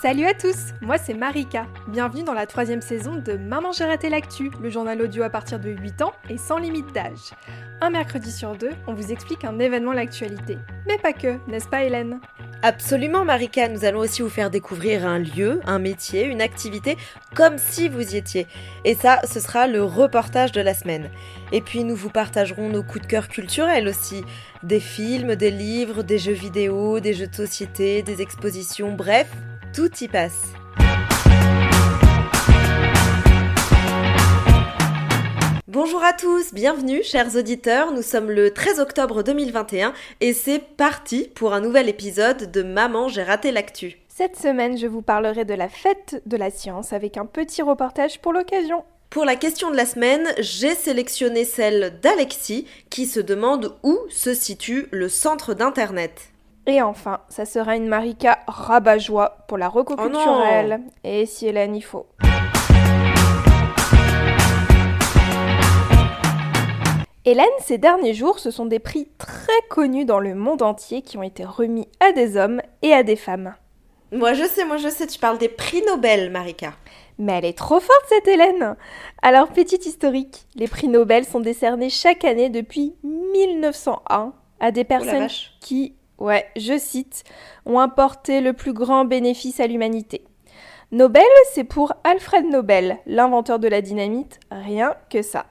Salut à tous, moi c'est Marika. Bienvenue dans la 3e saison de Maman j'ai raté l'actu, le journal audio à partir de 8 ans et sans limite d'âge. Un mercredi sur deux, on vous explique un événement de l'actualité. Mais pas que, n'est-ce pas Hélène ? Absolument Marika, nous allons aussi vous faire découvrir un lieu, un métier, une activité, comme si vous y étiez. Et ça, ce sera le reportage de la semaine. Et puis nous vous partagerons nos coups de cœur culturels aussi. Des films, des livres, des jeux vidéo, des jeux de société, des expositions, bref, tout y passe. Bonjour à tous, bienvenue chers auditeurs, nous sommes le 13 octobre 2021 et c'est parti pour un nouvel épisode de Maman j'ai raté l'actu. Cette semaine, je vous parlerai de la fête de la science avec un petit reportage pour l'occasion. Pour la question de la semaine, j'ai sélectionné celle d'Alexis qui se demande où se situe le centre d'internet. Et enfin, ça sera une Marika rabat-joie pour la reco culturelle. Et si Hélène y faut. Hélène, ces derniers jours, ce sont des prix très connus dans le monde entier qui ont été remis à des hommes et à des femmes. Moi je sais, tu parles des prix Nobel, Marika. Mais elle est trop forte cette Hélène. Alors, petit historique, les prix Nobel sont décernés chaque année depuis 1901 à des personnes qui, je cite, ont apporté le plus grand bénéfice à l'humanité. Nobel, c'est pour Alfred Nobel, l'inventeur de la dynamite, rien que ça.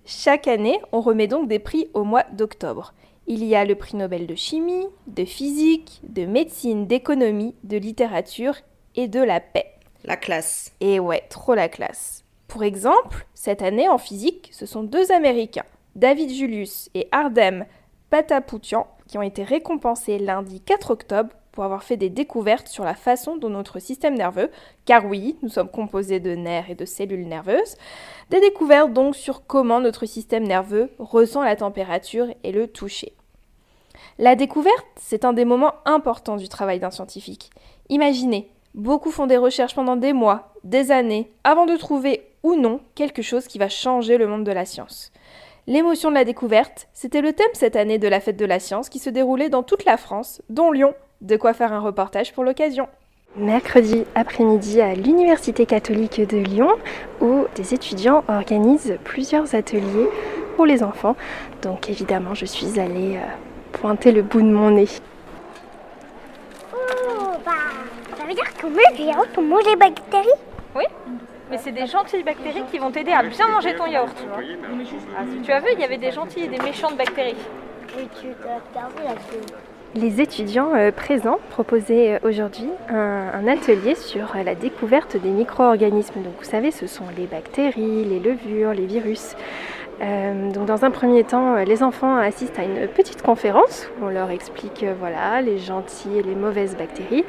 Chaque année, on remet donc des prix au mois d'octobre. Il y a le prix Nobel de chimie, de physique, de médecine, d'économie, de littérature et de la paix. La classe. Et ouais, trop la classe. Pour exemple, cette année en physique, ce sont 2 Américains, David Julius et Ardem Patapoutian, qui ont été récompensés lundi 4 octobre pour avoir fait des découvertes sur la façon dont notre système nerveux, car oui, nous sommes composés de nerfs et de cellules nerveuses, des découvertes donc sur comment notre système nerveux ressent la température et le toucher. La découverte, c'est un des moments importants du travail d'un scientifique. Imaginez, beaucoup font des recherches pendant des mois, des années, avant de trouver ou non quelque chose qui va changer le monde de la science. L'émotion de la découverte, c'était le thème cette année de la fête de la science qui se déroulait dans toute la France, dont Lyon. De quoi faire un reportage pour l'occasion. Mercredi après-midi à l'Université catholique de Lyon, où des étudiants organisent plusieurs ateliers pour les enfants. Donc évidemment, je suis allée pointer le bout de mon nez. Ça veut dire que moi, le yaourt, on mange les bactéries ? Oui, mais c'est des gentilles bactéries qui vont t'aider à bien manger ton yaourt. Tu as vu, il y avait des gentilles et des méchantes bactéries. Oui, tu t'as vu là-dessus. Les étudiants présents proposaient aujourd'hui un atelier sur la découverte des micro-organismes. Donc vous savez, ce sont les bactéries, les levures, les virus. Donc dans un premier temps, les enfants assistent à une petite conférence où on leur explique les gentilles et les mauvaises bactéries.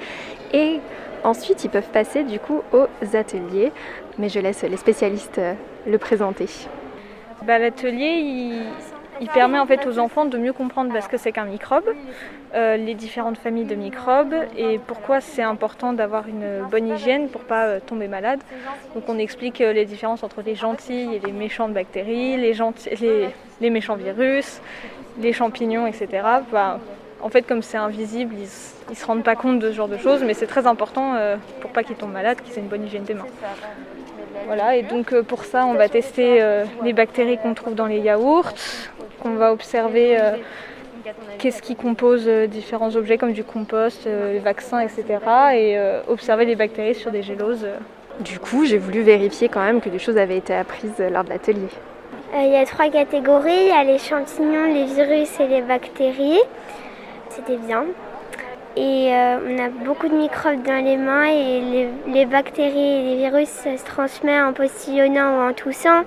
Et ensuite, ils peuvent passer du coup aux ateliers. Mais je laisse les spécialistes le présenter. L'atelier, il permet en fait aux enfants de mieux comprendre ce que c'est qu'un microbe, les différentes familles de microbes et pourquoi c'est important d'avoir une bonne hygiène pour ne pas tomber malade. Donc on explique les différences entre les gentilles et les méchantes bactéries, les méchants virus, les champignons, etc. En fait, comme c'est invisible, ils ne se rendent pas compte de ce genre de choses, mais c'est très important pour pas qu'ils tombent malades, qu'ils aient une bonne hygiène des mains. Voilà, et donc pour ça, on va tester les bactéries qu'on trouve dans les yaourts, qu'on va observer qu'est-ce qui compose différents objets comme du compost, les vaccins, etc. et observer les bactéries sur des géloses. Du coup, j'ai voulu vérifier quand même que des choses avaient été apprises lors de l'atelier. Il y a 3 catégories, il y a les champignons, les virus et les bactéries. C'était bien. Et on a beaucoup de microbes dans les mains et les bactéries et les virus ça se transmet en postillonnant ou en toussant.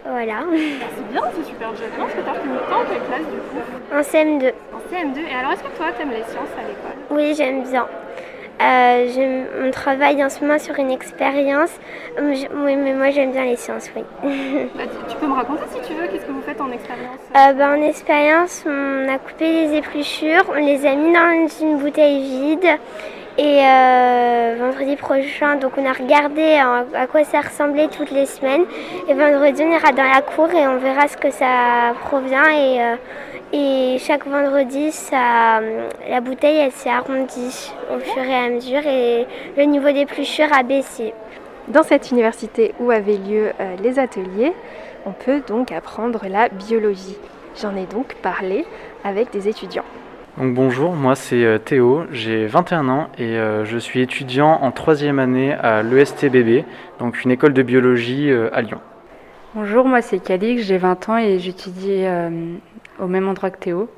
Voilà. C'est bien, c'est super jeune. Est-ce que tu as retenu quand en quelle classe du coup ? En CM2. En CM2. Et alors est-ce que toi t'aimes les sciences à l'école ? Oui, j'aime bien. On travaille en ce moment sur une expérience. Oui, mais moi j'aime bien les sciences, oui. Tu peux me raconter si tu veux, qu'est-ce que vous faites en expérience ? En expérience, on a coupé les épluchures, on les a mis dans une bouteille vide. Et vendredi prochain, donc on a regardé à quoi ça ressemblait toutes les semaines. Et vendredi, on ira dans la cour et on verra ce que ça provient Et chaque vendredi, la bouteille elle s'est arrondie au fur et à mesure et le niveau d'épluchure a baissé. Dans cette université où avaient lieu les ateliers, on peut donc apprendre la biologie. J'en ai donc parlé avec des étudiants. Donc bonjour, moi c'est Théo, j'ai 21 ans et je suis étudiant en 3e année à l'ESTBB, donc une école de biologie à Lyon. Bonjour, moi c'est Calix, j'ai 20 ans et j'étudie au même endroit que Théo.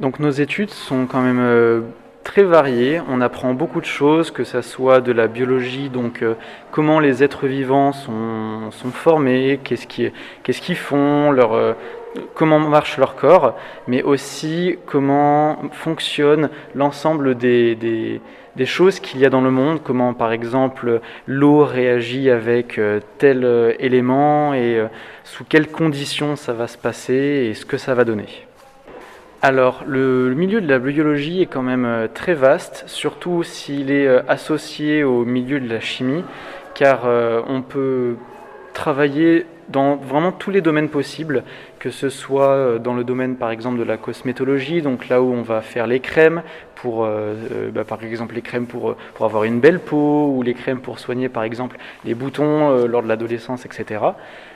Donc nos études sont quand même très variées, on apprend beaucoup de choses, que ça soit de la biologie, donc comment les êtres vivants sont formés, qu'est-ce qu'ils font, comment marche leur corps, mais aussi comment fonctionne l'ensemble des choses qu'il y a dans le monde, comment par exemple l'eau réagit avec tel élément et sous quelles conditions ça va se passer et ce que ça va donner. Alors le milieu de la biologie est quand même très vaste, surtout s'il est associé au milieu de la chimie, car on peut travailler dans vraiment tous les domaines possibles, que ce soit dans le domaine par exemple de la cosmétologie, donc là où on va faire les crèmes pour par exemple les crèmes pour avoir une belle peau, ou les crèmes pour soigner par exemple les boutons lors de l'adolescence, etc.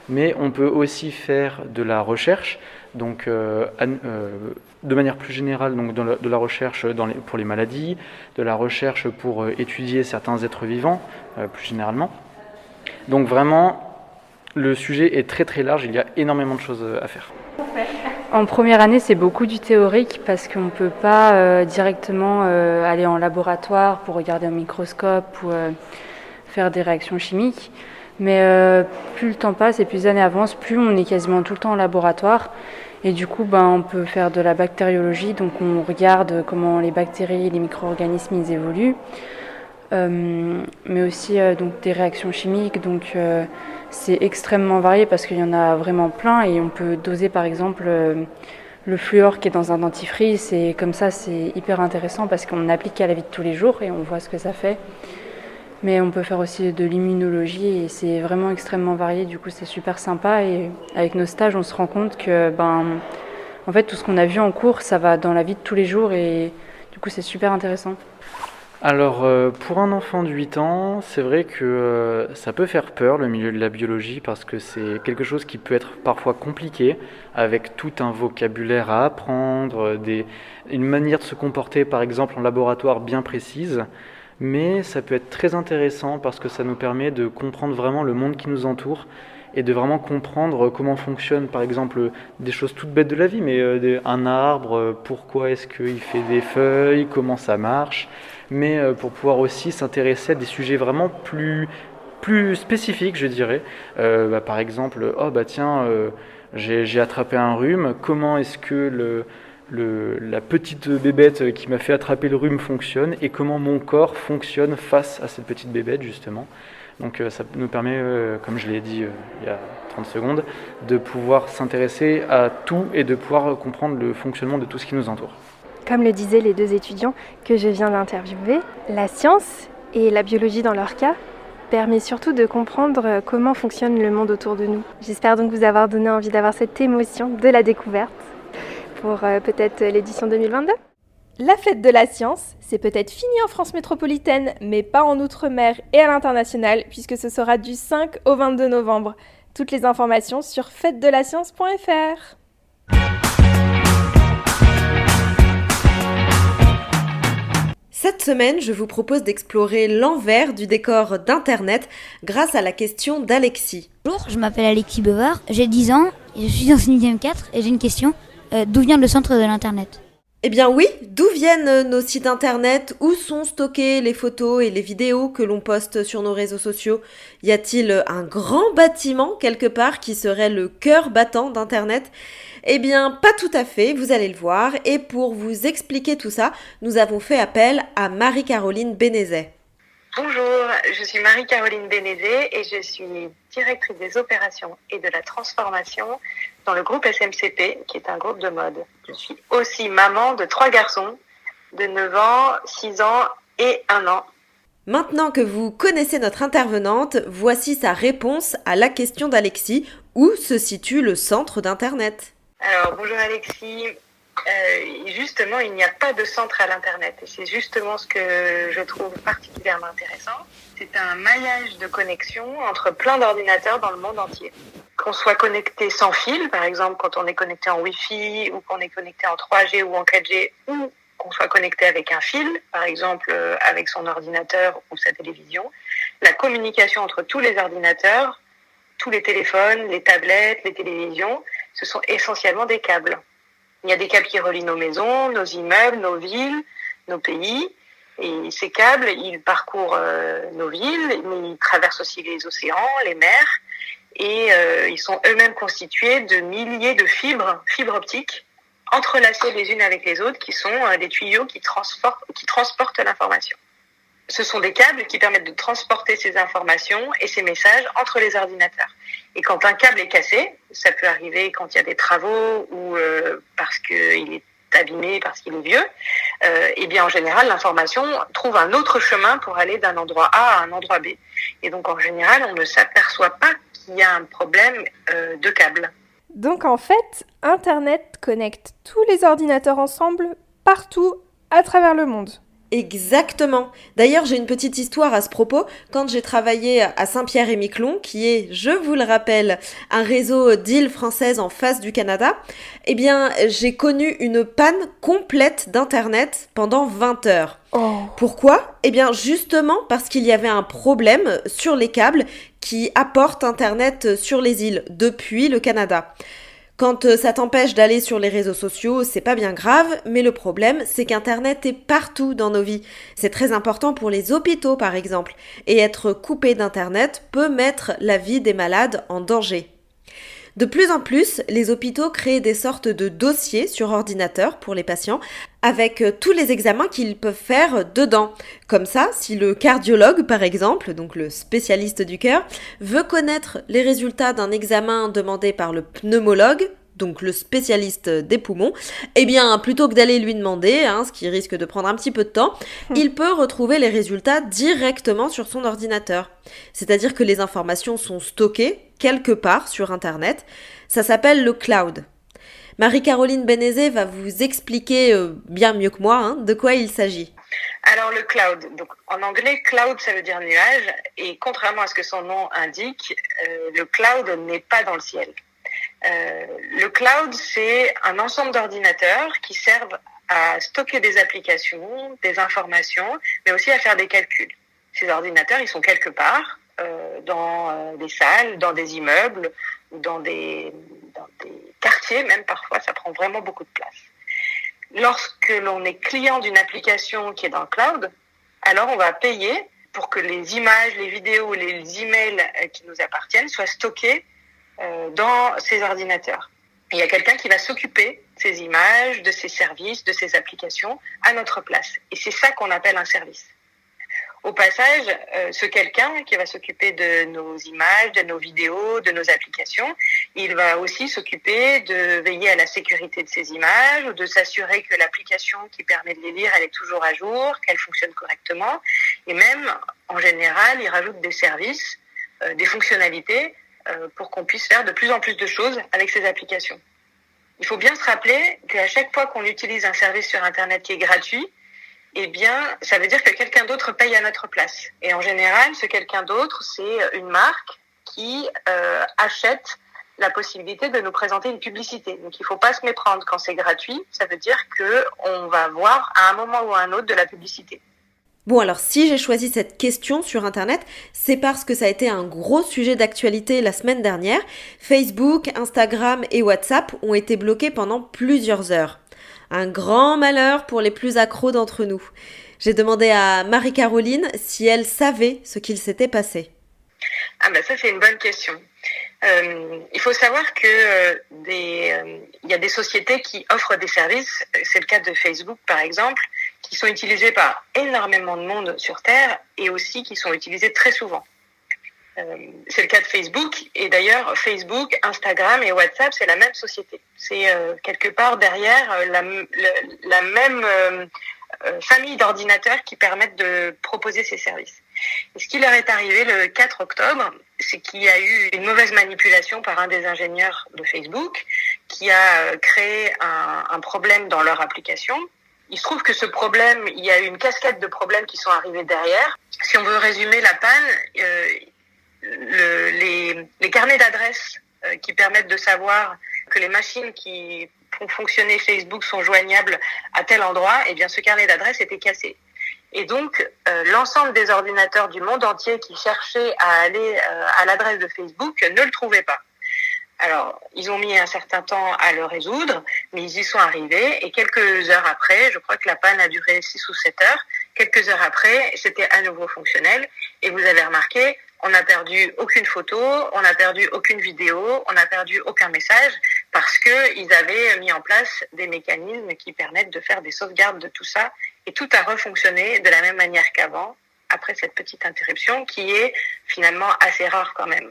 Mais on peut aussi faire de la recherche, donc de manière plus générale, donc de la recherche pour les maladies, de la recherche pour étudier certains êtres vivants plus généralement. Donc vraiment, le sujet est très très large, il y a énormément de choses à faire. En première année, c'est beaucoup du théorique parce qu'on ne peut pas directement aller en laboratoire pour regarder un microscope ou faire des réactions chimiques. Mais plus le temps passe et plus les années avancent, plus on est quasiment tout le temps en laboratoire. Et du coup, on peut faire de la bactériologie, donc on regarde comment les bactéries et les micro-organismes ils évoluent. Mais aussi donc des réactions chimiques, donc c'est extrêmement varié parce qu'il y en a vraiment plein et on peut doser par exemple le fluor qui est dans un dentifrice et comme ça c'est hyper intéressant parce qu'on applique à la vie de tous les jours et on voit ce que ça fait. Mais on peut faire aussi de l'immunologie et c'est vraiment extrêmement varié, du coup c'est super sympa et avec nos stages on se rend compte que en fait tout ce qu'on a vu en cours ça va dans la vie de tous les jours et du coup c'est super intéressant. Alors pour un enfant de 8 ans, c'est vrai que ça peut faire peur le milieu de la biologie parce que c'est quelque chose qui peut être parfois compliqué avec tout un vocabulaire à apprendre, une manière de se comporter par exemple en laboratoire bien précise. Mais ça peut être très intéressant parce que ça nous permet de comprendre vraiment le monde qui nous entoure et de vraiment comprendre comment fonctionnent par exemple des choses toutes bêtes de la vie, mais un arbre, pourquoi est-ce qu'il fait des feuilles, comment ça marche, mais pour pouvoir aussi s'intéresser à des sujets vraiment plus spécifiques, je dirais. Par exemple, j'ai attrapé un rhume, comment est-ce que la petite bébête qui m'a fait attraper le rhume fonctionne et comment mon corps fonctionne face à cette petite bébête justement. Donc ça nous permet, comme je l'ai dit il y a 30 secondes, de pouvoir s'intéresser à tout et de pouvoir comprendre le fonctionnement de tout ce qui nous entoure. Comme le disaient les deux étudiants que je viens d'interviewer, la science et la biologie dans leur cas permet surtout de comprendre comment fonctionne le monde autour de nous. J'espère donc vous avoir donné envie d'avoir cette émotion de la découverte pour peut-être l'édition 2022. La fête de la science, c'est peut-être fini en France métropolitaine, mais pas en Outre-mer et à l'international, puisque ce sera du 5 au 22 novembre. Toutes les informations sur fêtedelascience.fr. Cette semaine, je vous propose d'explorer l'envers du décor d'Internet grâce à la question d'Alexis. Bonjour, je m'appelle Alexis Bevard, j'ai 10 ans, et je suis en 6e 4 et j'ai une question. D'où vient le centre de l'Internet ? Eh bien oui, d'où viennent nos sites internet? Où sont stockées les photos et les vidéos que l'on poste sur nos réseaux sociaux? Y a-t-il un grand bâtiment quelque part qui serait le cœur battant d'internet? Eh bien, pas tout à fait, vous allez le voir. Et pour vous expliquer tout ça, nous avons fait appel à Marie-Caroline Bénézet. Bonjour, je suis Marie-Caroline Bénézet et je suis directrice des opérations et de la transformation dans le groupe SMCP, qui est un groupe de mode. Je suis aussi maman de 3 garçons de 9 ans, 6 ans et 1 an. Maintenant que vous connaissez notre intervenante, voici sa réponse à la question d'Alexis. Où se situe le centre d'Internet? Alors, bonjour Alexis. Justement, il n'y a pas de centre à l'Internet. Et c'est justement ce que je trouve particulièrement intéressant. C'est un maillage de connexion entre plein d'ordinateurs dans le monde entier. Qu'on soit connecté sans fil, par exemple quand on est connecté en Wi-Fi ou qu'on est connecté en 3G ou en 4G, ou qu'on soit connecté avec un fil, par exemple avec son ordinateur ou sa télévision, la communication entre tous les ordinateurs, tous les téléphones, les tablettes, les télévisions, ce sont essentiellement des câbles. Il y a des câbles qui relient nos maisons, nos immeubles, nos villes, nos pays. Et ces câbles, ils parcourent nos villes, mais ils traversent aussi les océans, les mers. Et ils sont eux-mêmes constitués de milliers de fibres optiques, entrelacées les unes avec les autres, qui sont des tuyaux qui transportent l'information. Ce sont des câbles qui permettent de transporter ces informations et ces messages entre les ordinateurs. Et quand un câble est cassé, ça peut arriver quand il y a des travaux ou parce qu'il est abîmé, parce qu'il est vieux, et bien en général, l'information trouve un autre chemin pour aller d'un endroit A à un endroit B. Et donc en général, on ne s'aperçoit pas qu'il y a un problème de câble. Donc en fait, Internet connecte tous les ordinateurs ensemble, partout, à travers le monde. Exactement. D'ailleurs, j'ai une petite histoire à ce propos. Quand j'ai travaillé à Saint-Pierre-et-Miquelon, qui est, je vous le rappelle, un réseau d'îles françaises en face du Canada, eh bien, j'ai connu une panne complète d'Internet pendant 20 heures. Oh. Pourquoi ? Eh bien, justement parce qu'il y avait un problème sur les câbles qui apportent Internet sur les îles depuis le Canada. Quand ça t'empêche d'aller sur les réseaux sociaux, c'est pas bien grave, mais le problème, c'est qu'Internet est partout dans nos vies. C'est très important pour les hôpitaux, par exemple. Et être coupé d'Internet peut mettre la vie des malades en danger. De plus en plus, les hôpitaux créent des sortes de dossiers sur ordinateur pour les patients avec tous les examens qu'ils peuvent faire dedans. Comme ça, si le cardiologue, par exemple, donc le spécialiste du cœur, veut connaître les résultats d'un examen demandé par le pneumologue, donc le spécialiste des poumons, eh bien, plutôt que d'aller lui demander, ce qui risque de prendre un petit peu de temps, il peut retrouver les résultats directement sur son ordinateur. C'est-à-dire que les informations sont stockées quelque part sur Internet. Ça s'appelle le cloud. Marie-Caroline Bénézé va vous expliquer bien mieux que moi de quoi il s'agit. Alors le cloud, donc en anglais cloud ça veut dire nuage et contrairement à ce que son nom indique, le cloud n'est pas dans le ciel. Le cloud c'est un ensemble d'ordinateurs qui servent à stocker des applications, des informations, mais aussi à faire des calculs. Ces ordinateurs ils sont quelque part dans des salles, dans des immeubles, dans des quartiers même parfois, ça prend vraiment beaucoup de place. Lorsque l'on est client d'une application qui est dans le cloud, alors on va payer pour que les images, les vidéos, les emails qui nous appartiennent soient stockés dans ces ordinateurs. Et il y a quelqu'un qui va s'occuper de ces images, de ces services, de ces applications à notre place. Et c'est ça qu'on appelle un service. Au passage, ce quelqu'un qui va s'occuper de nos images, de nos vidéos, de nos applications, il va aussi s'occuper de veiller à la sécurité de ces images, de s'assurer que l'application qui permet de les lire, elle est toujours à jour, qu'elle fonctionne correctement. Et même, en général, il rajoute des services, des fonctionnalités pour qu'on puisse faire de plus en plus de choses avec ces applications. Il faut bien se rappeler qu'à chaque fois qu'on utilise un service sur Internet qui est gratuit, eh bien, ça veut dire que quelqu'un d'autre paye à notre place. Et en général, ce quelqu'un d'autre, c'est une marque qui achète la possibilité de nous présenter une publicité. Donc, il ne faut pas se méprendre. Quand c'est gratuit, ça veut dire qu'on va voir à un moment ou à un autre de la publicité. Bon, alors si j'ai choisi cette question sur Internet, c'est parce que ça a été un gros sujet d'actualité la semaine dernière. Facebook, Instagram et WhatsApp ont été bloqués pendant plusieurs heures. Un grand malheur pour les plus accros d'entre nous. J'ai demandé à Marie-Caroline si elle savait ce qu'il s'était passé. Ah ben ça c'est une bonne question. Il faut savoir que il y a des sociétés qui offrent des services, c'est le cas de Facebook par exemple, qui sont utilisés par énormément de monde sur Terre et aussi qui sont utilisés très souvent. C'est le cas de Facebook et d'ailleurs Facebook, Instagram et WhatsApp c'est la même société. C'est quelque part derrière la même famille d'ordinateurs qui permettent de proposer ces services. Et ce qui leur est arrivé le 4 octobre, c'est qu'il y a eu une mauvaise manipulation par un des ingénieurs de Facebook qui a créé un problème dans leur application. Il se trouve que ce problème, il y a eu une cascade de problèmes qui sont arrivés derrière. Si on veut résumer la panne, les carnets d'adresses qui permettent de savoir que les machines qui font fonctionner Facebook sont joignables à tel endroit, eh bien ce carnet d'adresses était cassé. Et donc, l'ensemble des ordinateurs du monde entier qui cherchaient à aller à l'adresse de Facebook ne le trouvaient pas. Alors, ils ont mis un certain temps à le résoudre, mais ils y sont arrivés. Et quelques heures après, je crois que la panne a duré 6 ou 7 heures, quelques heures après, c'était à nouveau fonctionnel. Et vous avez remarqué, on n'a perdu aucune photo, on n'a perdu aucune vidéo, on n'a perdu aucun message, parce qu'ils avaient mis en place des mécanismes qui permettent de faire des sauvegardes de tout ça. Et tout a refonctionné de la même manière qu'avant, après cette petite interruption, qui est finalement assez rare quand même.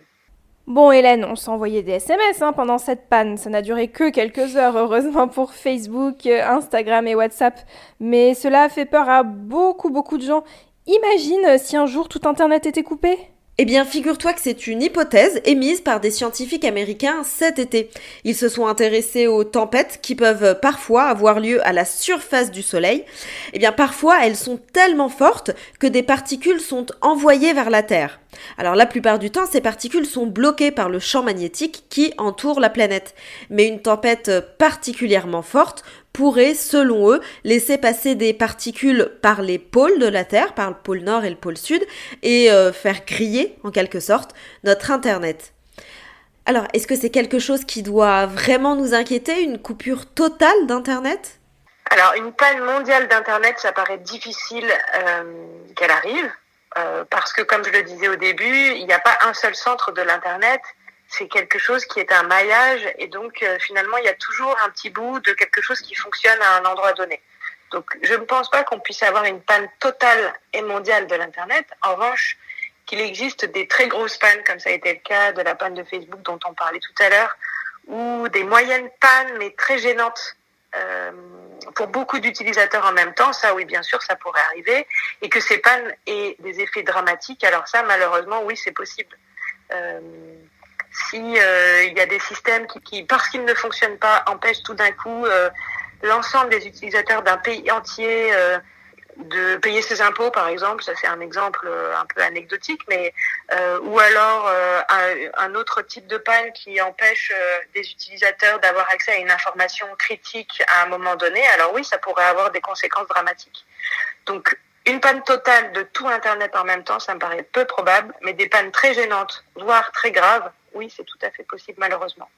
Bon Hélène, on s'est envoyé des SMS pendant cette panne, ça n'a duré que quelques heures heureusement pour Facebook, Instagram et WhatsApp, mais cela a fait peur à beaucoup de gens. Imagine si un jour tout Internet était coupé. Eh bien, figure-toi que c'est une hypothèse émise par des scientifiques américains cet été. Ils se sont intéressés aux tempêtes qui peuvent parfois avoir lieu à la surface du Soleil. Eh bien, parfois, elles sont tellement fortes que des particules sont envoyées vers la Terre. Alors, la plupart du temps, ces particules sont bloquées par le champ magnétique qui entoure la planète. Mais une tempête particulièrement forte pourrait, selon eux, laisser passer des particules par les pôles de la Terre, par le pôle Nord et le pôle Sud, et faire griller, en quelque sorte, notre Internet. Alors, est-ce que c'est quelque chose qui doit vraiment nous inquiéter, une coupure totale d'Internet ? Alors, une panne mondiale d'Internet, ça paraît difficile qu'elle arrive, parce que, comme je le disais au début, il n'y a pas un seul centre de l'Internet. C'est quelque chose qui est un maillage et donc finalement il y a toujours un petit bout de quelque chose qui fonctionne à un endroit donné. Donc je ne pense pas qu'on puisse avoir une panne totale et mondiale de l'Internet. En revanche, qu'il existe des très grosses pannes, comme ça a été le cas de la panne de Facebook dont on parlait tout à l'heure, ou des moyennes pannes mais très gênantes pour beaucoup d'utilisateurs en même temps, ça oui bien sûr ça pourrait arriver, et que ces pannes aient des effets dramatiques, alors ça malheureusement oui c'est possible. Si il y a des systèmes qui parce qu'ils ne fonctionnent pas, empêchent tout d'un coup l'ensemble des utilisateurs d'un pays entier de payer ses impôts, par exemple, ça c'est un exemple un peu anecdotique, mais ou alors un autre type de panne qui empêche des utilisateurs d'avoir accès à une information critique à un moment donné, alors oui, ça pourrait avoir des conséquences dramatiques. Donc, une panne totale de tout Internet en même temps, ça me paraît peu probable, mais des pannes très gênantes, voire très graves, oui, c'est tout à fait possible malheureusement.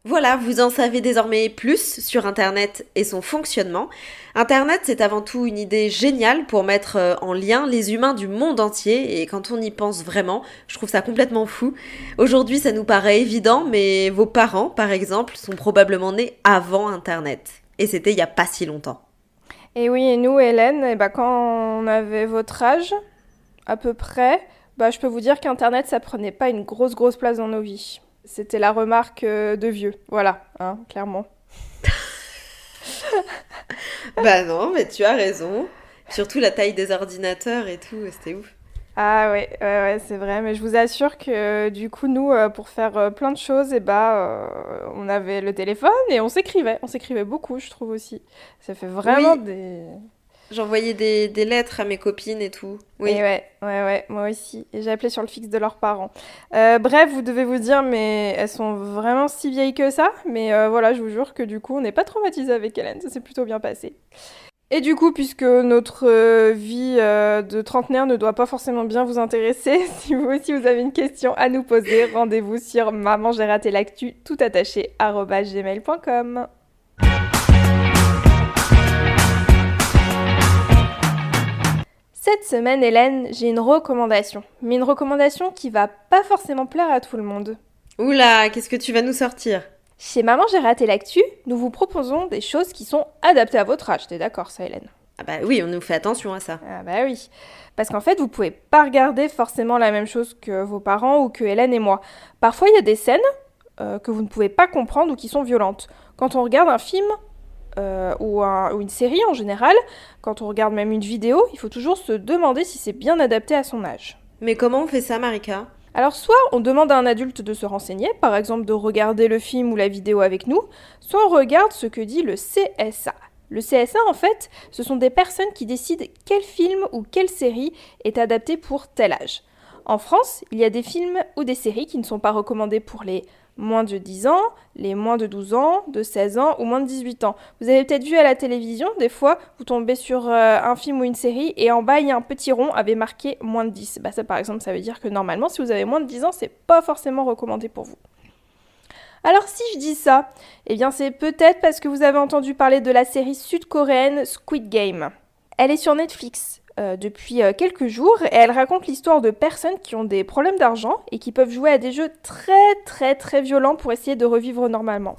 Voilà, vous en savez désormais plus sur Internet et son fonctionnement. Internet, c'est avant tout une idée géniale pour mettre en lien les humains du monde entier, et quand on y pense vraiment, je trouve ça complètement fou. Aujourd'hui, ça nous paraît évident, mais vos parents, par exemple, sont probablement nés avant Internet. Et c'était il n'y a pas si longtemps. Et oui, et nous, Hélène, quand on avait votre âge, à peu près, je peux vous dire qu'Internet, ça prenait pas une grosse place dans nos vies. C'était la remarque de vieux, voilà, clairement. Non, mais tu as raison. Surtout la taille des ordinateurs et tout, c'était ouf. Ah ouais, c'est vrai, mais je vous assure que du coup, nous, pour faire plein de choses, on avait le téléphone et on s'écrivait beaucoup, je trouve aussi. Ça fait vraiment des... J'envoyais des lettres à mes copines et tout. Oui. Et ouais, moi aussi. Et j'ai appelé sur le fixe de leurs parents. Bref, vous devez vous dire, mais elles sont vraiment si vieilles que ça. Mais voilà, je vous jure que du coup, on n'est pas traumatisés avec Hélène, ça s'est plutôt bien passé. Et du coup, puisque notre vie de trentenaire ne doit pas forcément bien vous intéresser, si vous aussi vous avez une question à nous poser, rendez-vous sur maman j'ai raté l'actu tout attaché @gmail.com. Cette semaine, Hélène, j'ai une recommandation. Mais une recommandation qui va pas forcément plaire à tout le monde. Oula, qu'est-ce que tu vas nous sortir ? Chez Maman j'ai raté l'actu, nous vous proposons des choses qui sont adaptées à votre âge. T'es d'accord, ça, Hélène ? Ah bah oui, on nous fait attention à ça. Ah bah oui. Parce qu'en fait, vous pouvez pas regarder forcément la même chose que vos parents ou que Hélène et moi. Parfois, il y a des scènes que vous ne pouvez pas comprendre ou qui sont violentes. Quand on regarde un film... ou une série en général, quand on regarde même une vidéo, il faut toujours se demander si c'est bien adapté à son âge. Mais comment on fait ça, Marika ? Alors soit on demande à un adulte de se renseigner, par exemple de regarder le film ou la vidéo avec nous, soit on regarde ce que dit le CSA. Le CSA, en fait, ce sont des personnes qui décident quel film ou quelle série est adapté pour tel âge. En France, il y a des films ou des séries qui ne sont pas recommandés pour les moins de 10 ans, les moins de 12 ans, de 16 ans ou moins de 18 ans. Vous avez peut-être vu à la télévision, des fois, vous tombez sur un film ou une série et en bas, il y a un petit rond avec marqué moins de 10. Ça, par exemple, ça veut dire que normalement, si vous avez moins de 10 ans, c'est pas forcément recommandé pour vous. Alors si je dis ça, eh bien c'est peut-être parce que vous avez entendu parler de la série sud-coréenne Squid Game. Elle est sur Netflix depuis quelques jours et elle raconte l'histoire de personnes qui ont des problèmes d'argent et qui peuvent jouer à des jeux très violents pour essayer de revivre normalement.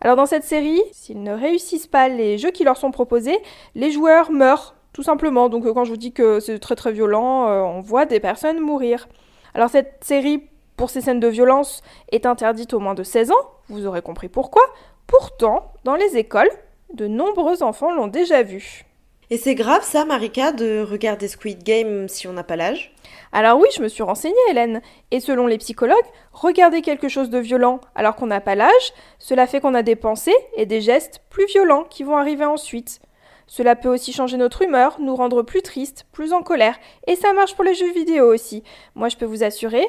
Alors dans cette série, s'ils ne réussissent pas les jeux qui leur sont proposés, les joueurs meurent tout simplement. Donc quand je vous dis que c'est très violent, on voit des personnes mourir. Alors cette série, pour ces scènes de violence, est interdite aux moins de 16 ans, vous aurez compris pourquoi. Pourtant, dans les écoles, de nombreux enfants l'ont déjà vu. Et c'est grave ça, Marika, de regarder Squid Game si on n'a pas l'âge ? Alors oui, je me suis renseignée, Hélène. Et selon les psychologues, regarder quelque chose de violent alors qu'on n'a pas l'âge, cela fait qu'on a des pensées et des gestes plus violents qui vont arriver ensuite. Cela peut aussi changer notre humeur, nous rendre plus tristes, plus en colère. Et ça marche pour les jeux vidéo aussi. Moi, je peux vous assurer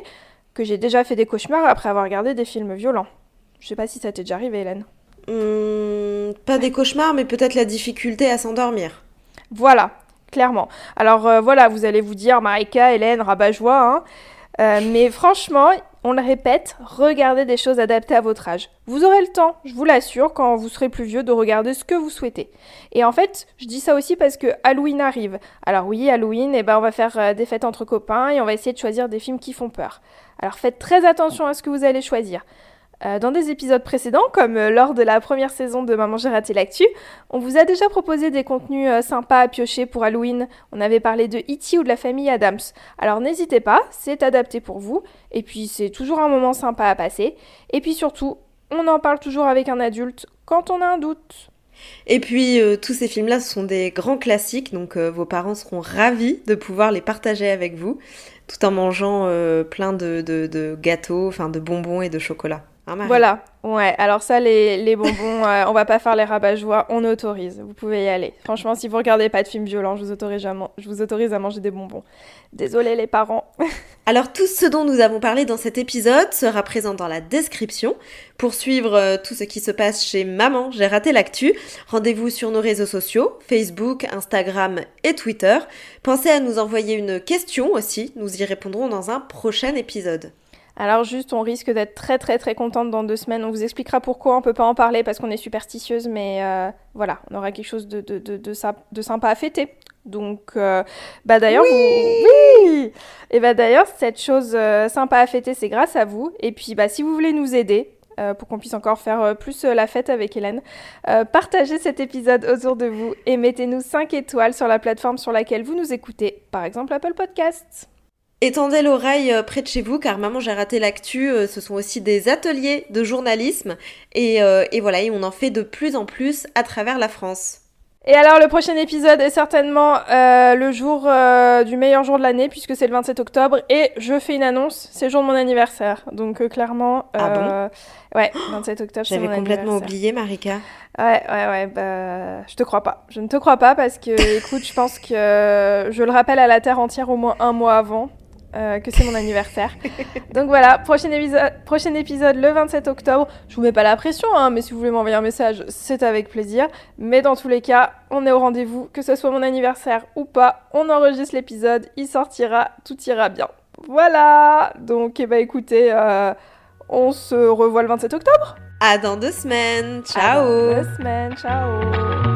que j'ai déjà fait des cauchemars après avoir regardé des films violents. Je sais pas si ça t'est déjà arrivé, Hélène. Pas des cauchemars, mais peut-être la difficulté à s'endormir. Voilà, clairement. Alors voilà, vous allez vous dire, Marika, Hélène, rabat-joie, mais franchement, on le répète, regardez des choses adaptées à votre âge. Vous aurez le temps, je vous l'assure, quand vous serez plus vieux, de regarder ce que vous souhaitez. Et en fait, je dis ça aussi parce que Halloween arrive. Alors oui, Halloween, on va faire des fêtes entre copains et on va essayer de choisir des films qui font peur. Alors faites très attention à ce que vous allez choisir. Dans des épisodes précédents, comme lors de la première saison de Maman j'ai raté l'actu, on vous a déjà proposé des contenus sympas à piocher pour Halloween. On avait parlé de E.T. ou de la famille Addams. Alors n'hésitez pas, c'est adapté pour vous. Et puis c'est toujours un moment sympa à passer. Et puis surtout, on en parle toujours avec un adulte quand on a un doute. Et puis tous ces films-là, ce sont des grands classiques, donc vos parents seront ravis de pouvoir les partager avec vous, tout en mangeant plein de gâteaux, enfin de bonbons et de chocolat. Hein, voilà, ouais, alors ça, les bonbons, on va pas faire les rabat-joie, on autorise, vous pouvez y aller. Franchement, si vous regardez pas de films violents, je vous autorise à manger des bonbons. Désolé les parents. Alors tout ce dont nous avons parlé dans cet épisode sera présent dans la description. Pour suivre tout ce qui se passe chez Maman j'ai raté l'actu, rendez-vous sur nos réseaux sociaux, Facebook, Instagram et Twitter. Pensez à nous envoyer une question aussi, nous y répondrons dans un prochain épisode. Alors juste, on risque d'être très contente dans 2 semaines. On vous expliquera pourquoi on peut pas en parler parce qu'on est superstitieuse, mais voilà, on aura quelque chose de sympa à fêter. Donc, d'ailleurs, oui. Et d'ailleurs, cette chose sympa à fêter, c'est grâce à vous. Et puis, si vous voulez nous aider pour qu'on puisse encore faire plus la fête avec Hélène, partagez cet épisode autour de vous et mettez-nous 5 étoiles sur la plateforme sur laquelle vous nous écoutez, par exemple Apple Podcasts. Étendez l'oreille près de chez vous, car Maman j'ai raté l'actu, ce sont aussi des ateliers de journalisme, et voilà, et on en fait de plus en plus à travers la France. Et alors le prochain épisode est certainement le jour du meilleur jour de l'année, puisque c'est le 27 octobre, et je fais une annonce, c'est le jour de mon anniversaire, donc clairement... Ah bon ? Ouais, 27 octobre, c'est mon anniversaire. J'avais complètement oublié, Marika. Ouais, je te crois pas. Je ne te crois pas, parce que, écoute, je pense que je le rappelle à la Terre entière au moins 1 mois avant. Que c'est mon anniversaire. Donc voilà, prochain épisode le 27 octobre. Je vous mets pas la pression, mais si vous voulez m'envoyer un message, c'est avec plaisir. Mais dans tous les cas, on est au rendez-vous, que ce soit mon anniversaire ou pas. On enregistre l'épisode, il sortira, tout ira bien. Voilà. Donc écoutez, on se revoit le 27 octobre. À dans 2 semaines. Ciao. À dans 2 semaines, ciao.